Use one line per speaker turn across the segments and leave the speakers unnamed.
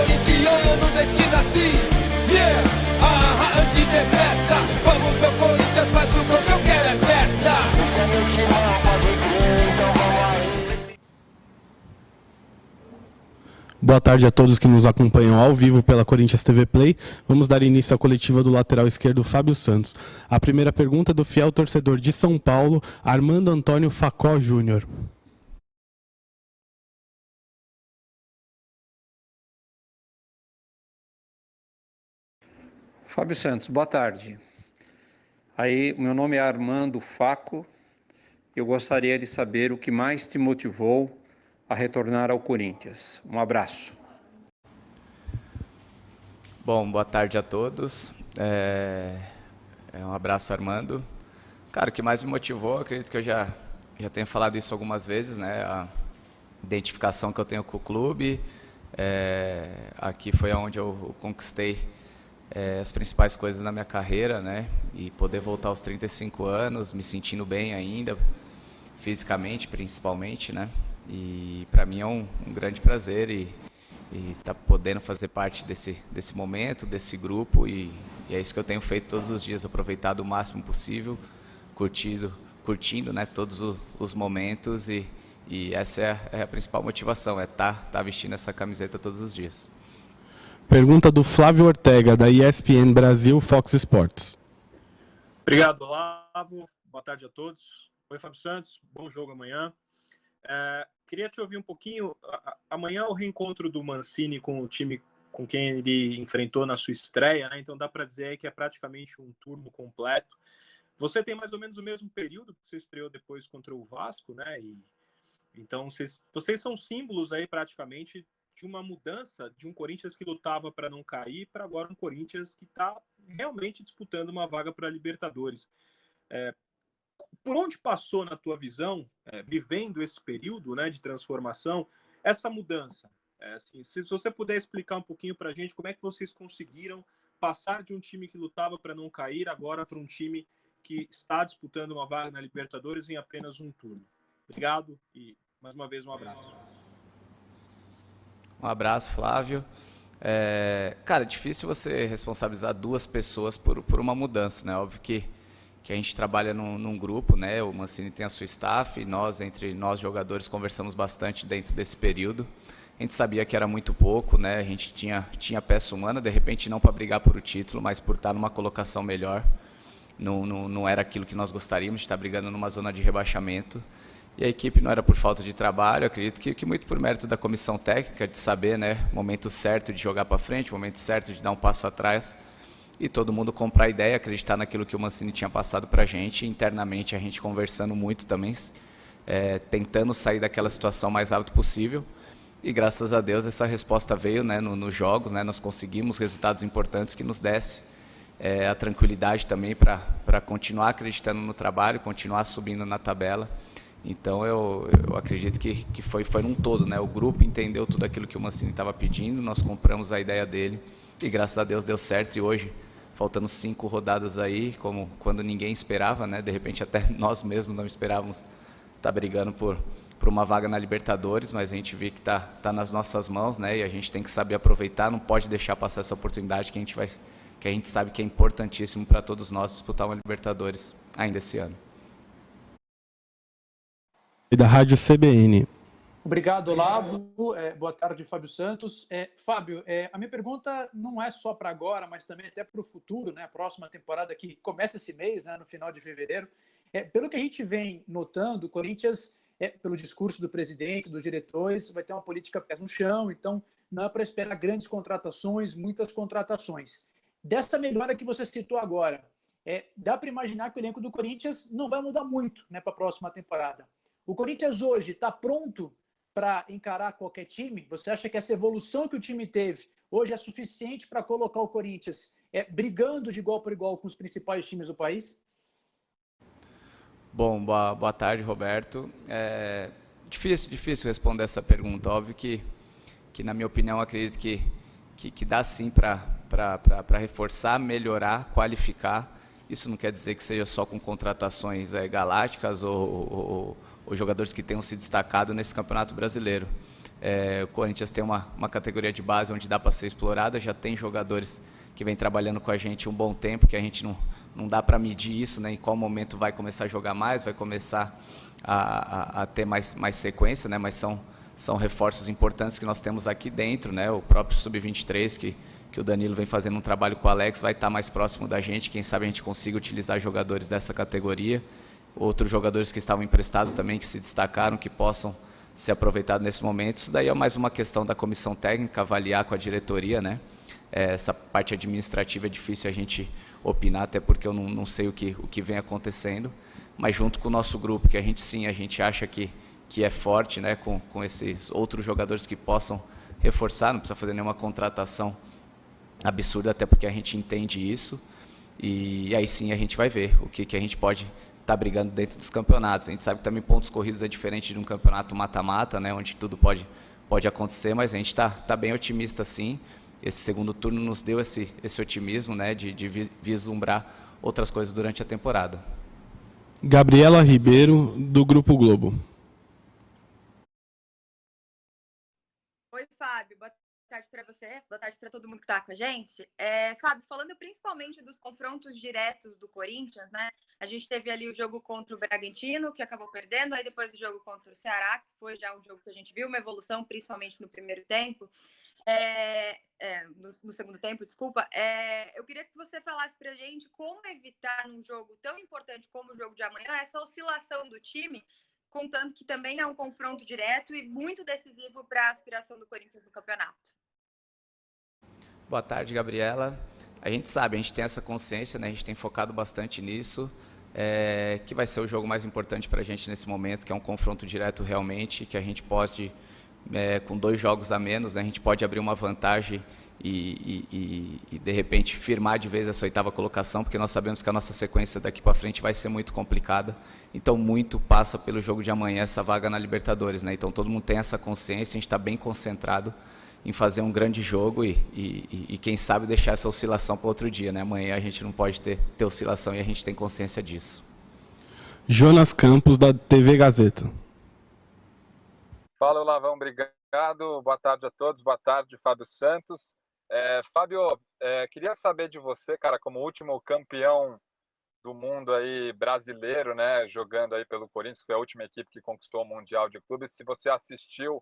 corintiano desde que nasci. Yeah, antes de festa. Vamos meu Corinthians, faz o gol que eu quero é festa. Esse é meu timão, pode crer, então vamos aí.
Boa tarde a todos que nos acompanham ao vivo pela Corinthians TV Play. Vamos dar início à coletiva do lateral esquerdo Fábio Santos. A primeira pergunta é do fiel torcedor de São Paulo, Armando Antônio Facó Júnior.
Fábio Santos, boa tarde. Aí, meu nome é Armando Faco. Eu gostaria de saber o que mais te motivou a retornar ao Corinthians. Um abraço.
Bom, boa tarde a todos. Um abraço, Armando. Cara, o que mais me motivou, acredito que eu já tenho falado isso algumas vezes, né? A identificação que eu tenho com o clube. Aqui foi onde eu conquistei as principais coisas na minha carreira, né? E poder voltar aos 35 anos, me sentindo bem ainda, fisicamente principalmente, né? E para mim é um grande prazer e tá podendo fazer parte desse momento, desse grupo, e é isso que eu tenho feito todos os dias, aproveitado o máximo possível, curtindo, né, todos os momentos, e essa é a principal motivação, tá vestindo essa camiseta todos os dias.
Pergunta do Flávio Ortega, da ESPN Brasil, Fox Sports.
Obrigado, Olavo. Boa tarde a todos. Oi, Fábio Santos. Bom jogo amanhã. Queria te ouvir um pouquinho. Amanhã é o reencontro do Mancini com o time com quem ele enfrentou na sua estreia, né? Então dá para dizer que é praticamente um turno completo. Você tem mais ou menos o mesmo período que você estreou depois contra o Vasco, né? Então vocês são símbolos aí praticamente de uma mudança de um Corinthians que lutava para não cair para agora um Corinthians que está realmente disputando uma vaga para a Libertadores. Por onde passou, na tua visão, vivendo esse período, né, de transformação, essa mudança? Assim, se você puder explicar um pouquinho para a gente como é que vocês conseguiram passar de um time que lutava para não cair agora para um time que está disputando uma vaga na Libertadores em apenas um turno. Obrigado e, mais uma vez, um abraço.
Um abraço, Flávio. Cara, é difícil você responsabilizar duas pessoas por uma mudança, né? Óbvio que a gente trabalha num grupo, né? O Mancini tem a sua staff, e entre nós jogadores conversamos bastante dentro desse período. A gente sabia que era muito pouco, né? A gente tinha peça humana, de repente não para brigar por o título, mas por estar numa colocação melhor. Não era aquilo que nós gostaríamos, de estar brigando numa zona de rebaixamento. E a equipe não era por falta de trabalho, acredito que muito por mérito da comissão técnica, de saber, né, o momento certo de jogar para frente, o momento certo de dar um passo atrás, e todo mundo comprar a ideia, acreditar naquilo que o Mancini tinha passado para a gente, internamente a gente conversando muito também, tentando sair daquela situação o mais rápido possível, e graças a Deus essa resposta veio, né, nos jogos, né, nós conseguimos resultados importantes que nos desse a tranquilidade também para continuar acreditando no trabalho, continuar subindo na tabela. Então eu acredito que foi num todo, né? O grupo entendeu tudo aquilo que o Mancini estava pedindo, nós compramos a ideia dele e graças a Deus deu certo. E hoje, faltando 5 rodadas aí, como quando ninguém esperava, né? De repente até nós mesmos não esperávamos estar brigando por uma vaga na Libertadores, mas a gente vê que tá nas nossas mãos, né? E a gente tem que saber aproveitar, não pode deixar passar essa oportunidade que a gente sabe que é importantíssimo para todos nós disputar uma Libertadores ainda esse ano.
Da Rádio CBN.
Obrigado, Olavo. Boa tarde, Fábio Santos. Fábio, a minha pergunta não é só para agora, mas também até para o futuro, né? A próxima temporada que começa esse mês, né? No final de fevereiro. Pelo que a gente vem notando, o Corinthians, pelo discurso do presidente, dos diretores, vai ter uma política pés no chão, então não é para esperar grandes contratações, muitas contratações. Dessa melhora que você citou agora, dá para imaginar que o elenco do Corinthians não vai mudar muito, né, para a próxima temporada. O Corinthians hoje está pronto para encarar qualquer time? Você acha que essa evolução que o time teve hoje é suficiente para colocar o Corinthians brigando de igual para igual com os principais times do país?
Bom, boa tarde, Roberto. Difícil responder essa pergunta. Óbvio que na minha opinião, acredito que dá sim para reforçar, melhorar, qualificar. Isso não quer dizer que seja só com contratações galácticas ou jogadores que tenham se destacado nesse Campeonato Brasileiro. O Corinthians tem uma categoria de base onde dá para ser explorada, já tem jogadores que vem trabalhando com a gente um bom tempo, que a gente não dá para medir isso, né, em qual momento vai começar a jogar mais, vai começar a ter mais sequência, né, mas são reforços importantes que nós temos aqui dentro, né, o próprio Sub-23, que o Danilo vem fazendo um trabalho com o Alex, vai estar mais próximo da gente, quem sabe a gente consiga utilizar jogadores dessa categoria, outros jogadores que estavam emprestados também, que se destacaram, que possam ser aproveitados nesse momento. Isso daí é mais uma questão da comissão técnica, avaliar com a diretoria, né? Essa parte administrativa é difícil a gente opinar, até porque eu não sei o que vem acontecendo, mas junto com o nosso grupo, que a gente acha que é forte, né? Com esses outros jogadores que possam reforçar, não precisa fazer nenhuma contratação absurda, até porque a gente entende isso, e aí sim a gente vai ver o que a gente pode estar brigando dentro dos campeonatos. A gente sabe que também pontos corridos é diferente de um campeonato mata-mata, né, onde tudo pode acontecer, mas a gente está bem otimista sim. Esse segundo turno nos deu esse otimismo, né, de vislumbrar outras coisas durante a temporada.
Gabriela Ribeiro, do Grupo Globo.
Oi, Fábio. Boa tarde para você, boa tarde para todo mundo que está com a gente. Fábio, falando principalmente dos confrontos diretos do Corinthians, né? A gente teve ali o jogo contra o Bragantino, que acabou perdendo, aí depois o jogo contra o Ceará, que foi já um jogo que a gente viu uma evolução, principalmente no primeiro tempo. No segundo tempo, desculpa. Eu queria que você falasse para a gente como evitar num jogo tão importante como o jogo de amanhã essa oscilação do time, contanto que também é um confronto direto e muito decisivo para a aspiração do Corinthians no campeonato.
Boa tarde, Gabriela. A gente sabe, a gente tem essa consciência, né? A gente tem focado bastante nisso, que vai ser o jogo mais importante para a gente nesse momento, que é um confronto direto realmente, que a gente pode, com 2 jogos a menos, né, a gente pode abrir uma vantagem e de repente firmar de vez essa 8ª colocação, porque nós sabemos que a nossa sequência daqui para frente vai ser muito complicada, então muito passa pelo jogo de amanhã, essa vaga na Libertadores, né? Então todo mundo tem essa consciência, a gente está bem concentrado em fazer um grande jogo e quem sabe deixar essa oscilação para outro dia, né? Amanhã a gente não pode ter oscilação e a gente tem consciência disso.
Jonas Campos, da TV Gazeta.
Fala, Olavão, obrigado. Boa tarde a todos. Boa tarde, Fábio Santos. Fábio, queria saber de você, cara, como último campeão do mundo aí brasileiro, né, jogando aí pelo Corinthians, foi a última equipe que conquistou o Mundial de Clubes, se você assistiu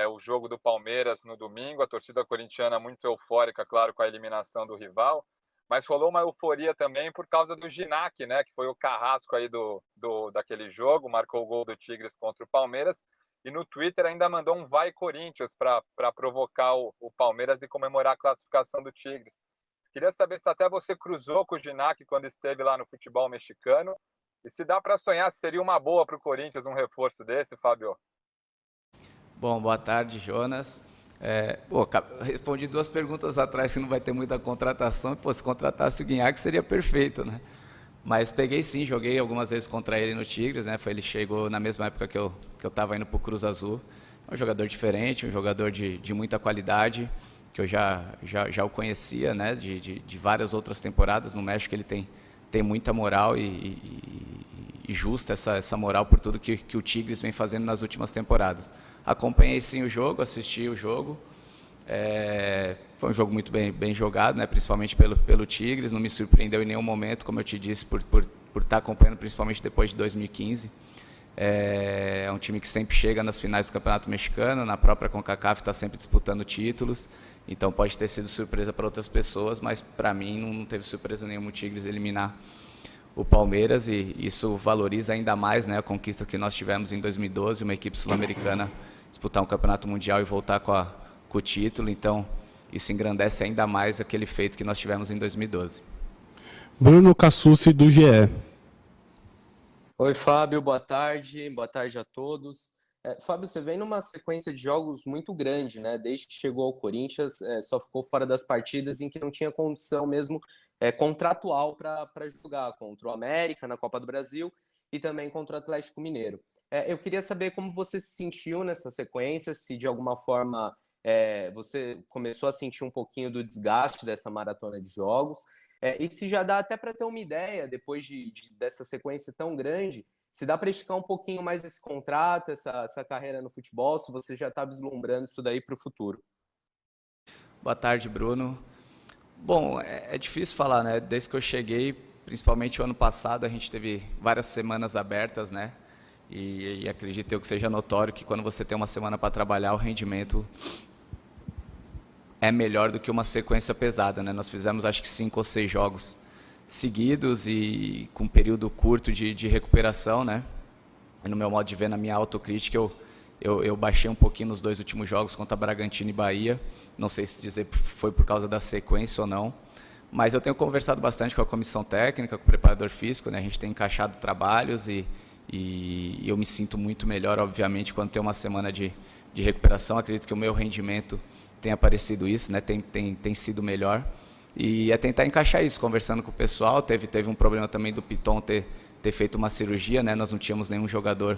o jogo do Palmeiras no domingo, a torcida corintiana muito eufórica, claro, com a eliminação do rival, mas rolou uma euforia também por causa do Ginac, né, que foi o carrasco aí daquele jogo, marcou o gol do Tigres contra o Palmeiras, e no Twitter ainda mandou um vai Corinthians para provocar o Palmeiras e comemorar a classificação do Tigres. Queria saber se até você cruzou com o Ginac quando esteve lá no futebol mexicano, e se dá para sonhar se seria uma boa para o Corinthians um reforço desse, Fábio.
Bom, boa tarde, Jonas. Respondi 2 perguntas atrás que não vai ter muita contratação. Se contratasse o Guinhac seria perfeito, né? Mas peguei sim, joguei algumas vezes contra ele no Tigres, né? Ele chegou na mesma época que eu estava indo para o Cruz Azul. É um jogador diferente, um jogador de muita qualidade, que eu já o conhecia, né? De várias outras temporadas no México. Ele tem muita moral e justa essa moral por tudo que o Tigres vem fazendo nas últimas temporadas. Acompanhei sim o jogo, assisti o jogo, foi um jogo muito bem jogado, né, principalmente pelo Tigres, não me surpreendeu em nenhum momento, como eu te disse, por estar acompanhando principalmente depois de 2015. É um time que sempre chega nas finais do Campeonato Mexicano, na própria CONCACAF está sempre disputando títulos, então pode ter sido surpresa para outras pessoas, mas para mim não teve surpresa nenhuma o Tigres eliminar o Palmeiras, e isso valoriza ainda mais, né, a conquista que nós tivemos em 2012, uma equipe sul-americana disputar um campeonato mundial e voltar com o título, então isso engrandece ainda mais aquele feito que nós tivemos em 2012.
Bruno Cassucci, do GE.
Oi, Fábio, boa tarde a todos. Fábio, você vem numa sequência de jogos muito grande, né? Desde que chegou ao Corinthians, só ficou fora das partidas em que não tinha condição mesmo contratual para jogar contra o América na Copa do Brasil e também contra o Atlético Mineiro. Eu queria saber como você se sentiu nessa sequência, se de alguma forma você começou a sentir um pouquinho do desgaste dessa maratona de jogos, e se já dá até para ter uma ideia, depois dessa sequência tão grande, Se dá para esticar um pouquinho mais esse contrato, essa carreira no futebol, se você já está vislumbrando isso daí para o futuro.
Boa tarde, Bruno. Bom, é difícil falar, né? Desde que eu cheguei, principalmente o ano passado, a gente teve várias semanas abertas, né? E acredito eu que seja notório que quando você tem uma semana para trabalhar, o rendimento é melhor do que uma sequência pesada, né? Nós fizemos acho que 5 ou 6 jogos seguidos e com um período curto de recuperação, né? E no meu modo de ver, na minha autocrítica, eu baixei um pouquinho nos 2 últimos jogos contra Bragantino e Bahia. Não sei se dizer foi por causa da sequência ou não, mas eu tenho conversado bastante com a comissão técnica, com o preparador físico, né? A gente tem encaixado trabalhos e eu me sinto muito melhor, obviamente, quando tem uma semana de recuperação. Acredito que o meu rendimento tem aparecido isso, né? Tem sido melhor. E é tentar encaixar isso, conversando com o pessoal. Teve um problema também do Piton ter feito uma cirurgia, né? Nós não tínhamos nenhum jogador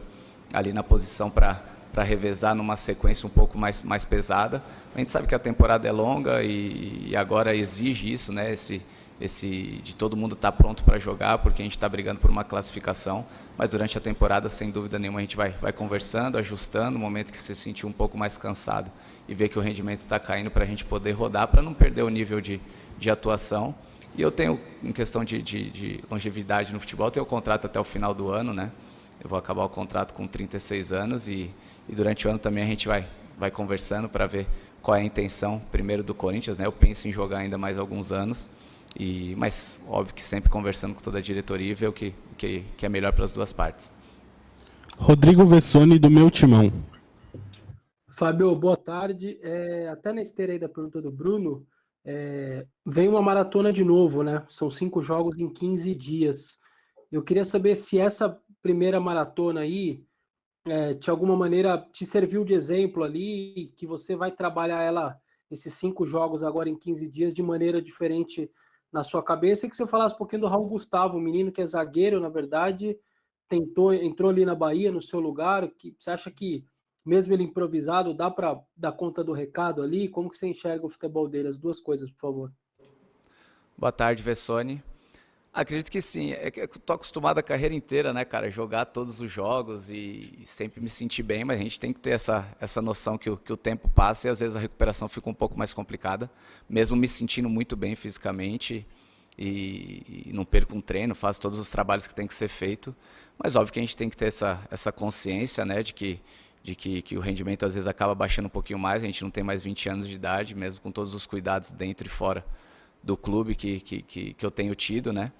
ali na posição para revezar numa sequência um pouco mais pesada. A gente sabe que a temporada é longa e agora exige isso, né? De todo mundo estar pronto para jogar, porque a gente está brigando por uma classificação. Mas durante a temporada, sem dúvida nenhuma, a gente vai conversando, ajustando, no momento que se sentir um pouco mais cansado e ver que o rendimento está caindo, para a gente poder rodar, para não perder o nível de atuação. E eu tenho, em questão de longevidade no futebol, eu tenho o contrato até o final do ano, né? Eu vou acabar o contrato com 36 anos e durante o ano também a gente vai conversando para ver qual é a intenção, primeiro do Corinthians, né? Eu penso em jogar ainda mais alguns anos, mas óbvio que sempre conversando com toda a diretoria e ver o que é melhor para as duas partes.
Rodrigo Vessoni, do Meu Timão.
Fábio, boa tarde. Até na esteira aí da pergunta do Bruno, vem uma maratona de novo, né? São 5 jogos em 15 dias. Eu queria saber se essa primeira maratona aí, de alguma maneira, te serviu de exemplo ali, que você vai trabalhar esses 5 jogos agora em 15 dias de maneira diferente na sua cabeça, e que você falasse um pouquinho do Raul Gustavo, um menino que é zagueiro, na verdade, entrou ali na Bahia, no seu lugar. Você acha que, mesmo ele improvisado, dá para dar conta do recado ali? Como que você enxerga o futebol dele? As duas coisas, por favor.
Boa tarde, Vessoni. Acredito que sim. É que eu tô acostumado a carreira inteira, né, cara, jogar todos os jogos e sempre me sentir bem, mas a gente tem que ter essa noção que o tempo passa e às vezes a recuperação fica um pouco mais complicada, mesmo me sentindo muito bem fisicamente e não perco um treino, faço todos os trabalhos que tem que ser feito, mas óbvio que a gente tem que ter essa consciência, né, de que o rendimento às vezes acaba baixando um pouquinho mais. A gente não tem mais 20 anos de idade, mesmo com todos os cuidados dentro e fora do clube que eu tenho tido, né?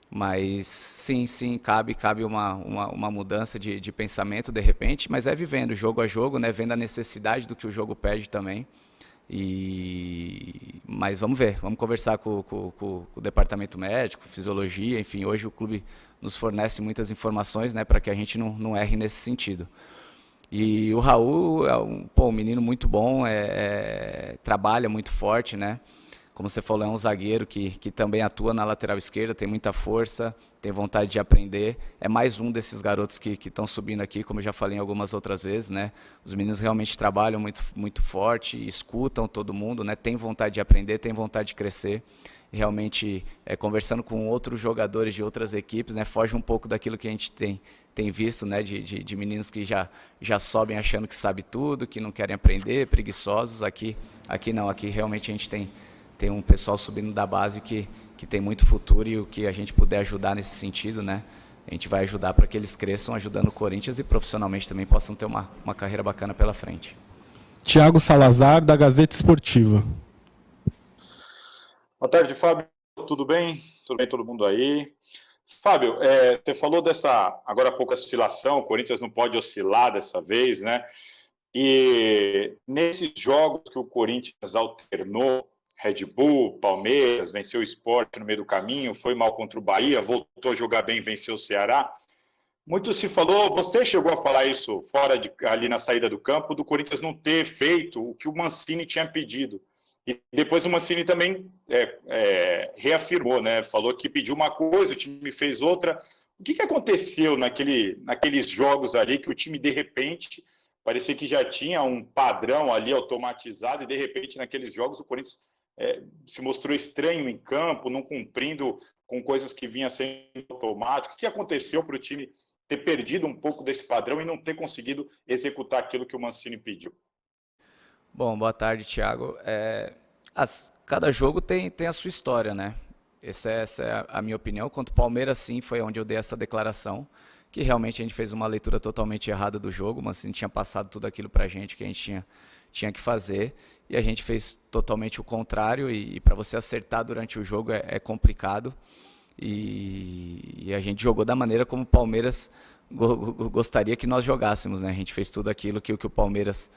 Mas sim, cabe uma mudança de pensamento de repente, mas é vivendo jogo a jogo, né? Vendo a necessidade do que o jogo pede também. Mas vamos ver, vamos conversar com o departamento médico, fisiologia, enfim, hoje o clube nos fornece muitas informações, né, para que a gente não erre nesse sentido. E o Raul é um menino muito bom, trabalha muito forte, né? Como você falou, é um zagueiro que também atua na lateral esquerda, tem muita força, tem vontade de aprender. É mais um desses garotos que estão subindo aqui, como eu já falei algumas outras vezes, né? Os meninos realmente trabalham muito, muito forte, escutam todo mundo, né? Tem vontade de aprender, tem vontade de crescer. E realmente, conversando com outros jogadores de outras equipes, né? Foge um pouco daquilo que a gente tem visto, né? De meninos que já sobem achando que sabe tudo, que não querem aprender, preguiçosos. Aqui não, aqui realmente a gente tem um pessoal subindo da base que tem muito futuro, e o que a gente puder ajudar nesse sentido, né, a gente vai ajudar para que eles cresçam ajudando o Corinthians e profissionalmente também possam ter uma carreira bacana pela frente.
Tiago Salazar, da Gazeta Esportiva.
Boa tarde, Fábio. Tudo bem? Tudo bem todo mundo aí? Fábio, você falou agora há pouco, oscilação, o Corinthians não pode oscilar dessa vez, né? E nesses jogos que o Corinthians alternou, Red Bull, Palmeiras, venceu o Sport no meio do caminho, foi mal contra o Bahia, voltou a jogar bem, venceu o Ceará. Muito se falou, você chegou a falar isso ali na saída do campo, do Corinthians não ter feito o que o Mancini tinha pedido. E depois o Mancini também reafirmou, né? Falou que pediu uma coisa, o time fez outra. O que aconteceu naqueles jogos ali que o time, de repente, parecia que já tinha um padrão ali automatizado e, de repente, naqueles jogos o Corinthians se mostrou estranho em campo, não cumprindo com coisas que vinha sendo automático? O que aconteceu para o time ter perdido um pouco desse padrão e não ter conseguido executar aquilo que o Mancini pediu?
Bom, boa tarde, Thiago. Cada jogo tem a sua história, né? Essa é a minha opinião. Contra o Palmeiras, sim, foi onde eu dei essa declaração, que realmente a gente fez uma leitura totalmente errada do jogo, mas Mancini tinha passado tudo aquilo pra gente que a gente tinha que fazer, e a gente fez totalmente o contrário, e para você acertar durante o jogo é complicado, e a gente jogou da maneira como o Palmeiras gostaria que nós jogássemos, né? A gente fez tudo aquilo que o Palmeiras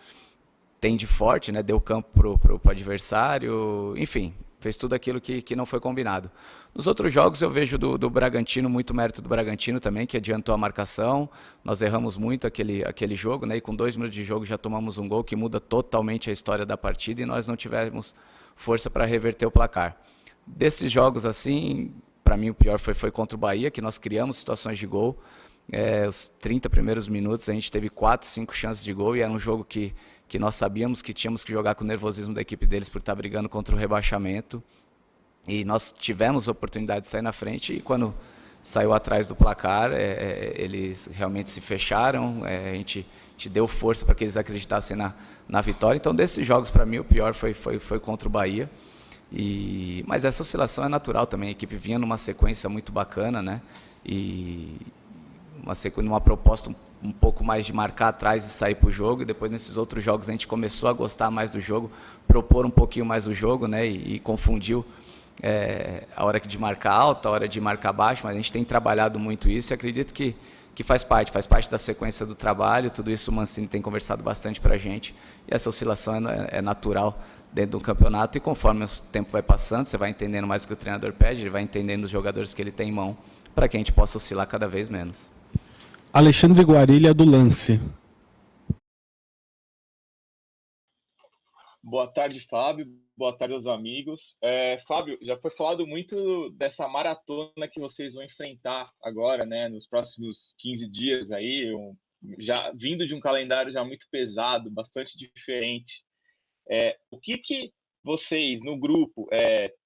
tem de forte, né? Deu campo pro adversário, enfim, fez tudo aquilo que não foi combinado. Nos outros jogos eu vejo do Bragantino, muito mérito do Bragantino também, que adiantou a marcação. Nós erramos muito aquele jogo, né? E com 2 minutos de jogo já tomamos um gol que muda totalmente a história da partida e nós não tivemos força para reverter o placar. Desses jogos assim, para mim o pior foi contra o Bahia, que nós criamos situações de gol. Os 30 primeiros minutos a gente teve 4, 5 chances de gol e era um jogo que nós sabíamos que tínhamos que jogar com o nervosismo da equipe deles por estar brigando contra o rebaixamento. E nós tivemos a oportunidade de sair na frente e quando saiu atrás do placar, eles realmente se fecharam, a gente deu força para que eles acreditassem na vitória. Então, desses jogos, para mim, o pior foi contra o Bahia. Mas essa oscilação é natural também, a equipe vinha numa sequência muito bacana, né? E numa proposta um pouco mais de marcar atrás e sair para o jogo, e depois nesses outros jogos a gente começou a gostar mais do jogo, propor um pouquinho mais o jogo, né? E confundiu a hora de marcar alto, a hora de marcar baixo, mas a gente tem trabalhado muito isso e acredito que faz parte da sequência do trabalho. Tudo isso o Mancini tem conversado bastante para a gente, e essa oscilação é natural dentro do campeonato, e conforme o tempo vai passando, você vai entendendo mais o que o treinador pede, ele vai entendendo os jogadores que ele tem em mão, para que a gente possa oscilar cada vez menos.
Alexandre Guarilha, do Lance.
Boa tarde, Fábio. Boa tarde aos amigos. Fábio, já foi falado muito dessa maratona que vocês vão enfrentar agora, né, nos próximos 15 dias aí, já vindo de um calendário já muito pesado, bastante diferente. O que vocês no grupo,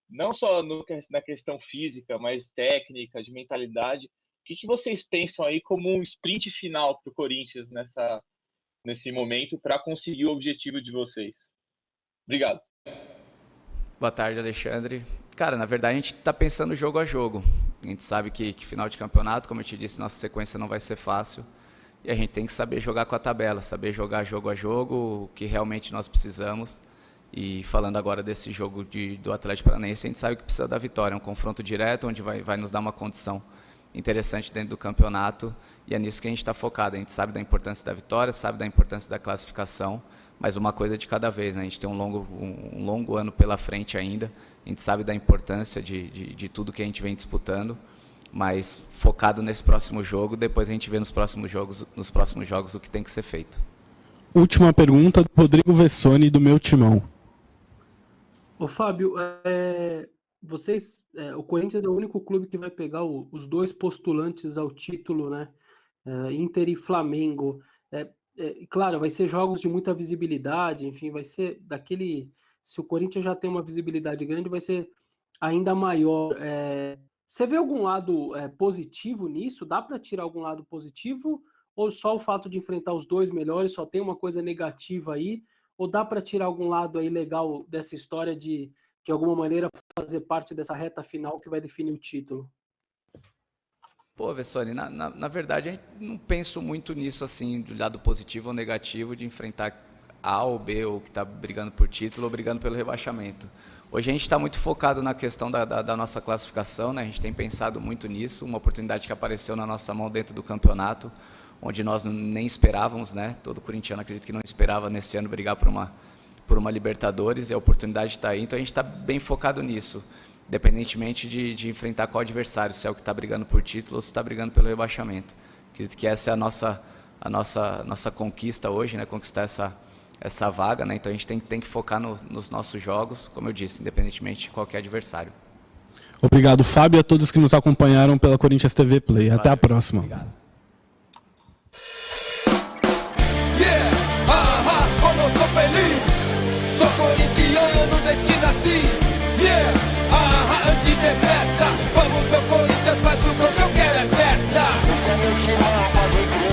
não só na questão física, mas técnica, de mentalidade, o que vocês pensam aí como um sprint final para o Corinthians nesse momento para conseguir o objetivo de vocês? Obrigado.
Boa tarde, Alexandre. Cara, na verdade a gente está pensando jogo a jogo. A gente sabe que final de campeonato, como eu te disse, nossa sequência não vai ser fácil. E a gente tem que saber jogar com a tabela, saber jogar jogo a jogo, o que realmente nós precisamos. E falando agora desse jogo do Atlético Paranaense, a gente sabe que precisa da vitória. É um confronto direto, onde vai nos dar uma condição interessante dentro do campeonato, e é nisso que a gente está focado. A gente sabe da importância da vitória, sabe da importância da classificação, mas uma coisa de cada vez, né? A gente tem um longo ano pela frente ainda, a gente sabe da importância de tudo que a gente vem disputando, mas focado nesse próximo jogo, depois a gente vê nos próximos jogos o que tem que ser feito.
Última pergunta do Rodrigo Vessoni, do Meu Timão.
Ô Fábio, o Corinthians é o único clube que vai pegar os 2 postulantes ao título, né? Inter e Flamengo. Claro, vai ser jogos de muita visibilidade, enfim, vai ser daquele... Se o Corinthians já tem uma visibilidade grande, vai ser ainda maior. Você vê algum lado positivo nisso? Dá para tirar algum lado positivo? Ou só o fato de enfrentar os 2 melhores só tem uma coisa negativa aí? Ou dá para tirar algum lado aí legal dessa história de alguma maneira, fazer parte dessa reta final que vai definir o título?
Pô, Vessoni, na verdade, eu não penso muito nisso, assim, do lado positivo ou negativo, de enfrentar A ou B, ou que está brigando por título ou brigando pelo rebaixamento. Hoje a gente está muito focado na questão da nossa classificação, né? A gente tem pensado muito nisso, uma oportunidade que apareceu na nossa mão dentro do campeonato, onde nós nem esperávamos, né? Todo corintiano, acredito que não esperava nesse ano brigar por uma Libertadores, e a oportunidade está aí, então a gente está bem focado nisso, independentemente de enfrentar qual adversário, se é o que está brigando por título ou se está brigando pelo rebaixamento. Acredito que essa é a nossa conquista hoje, né? Conquistar essa vaga, né? Então a gente tem que focar nos nossos jogos, como eu disse, independentemente de qualquer adversário.
Obrigado, Fábio, e a todos que nos acompanharam pela Corinthians TV Play. Até a próxima.
Obrigado.
Como eu sou feliz, sou corintiano desde que nasci. Antes de festa, vamos meu Corinthians, faz o gol que eu quero é festa. no timão, pode crer.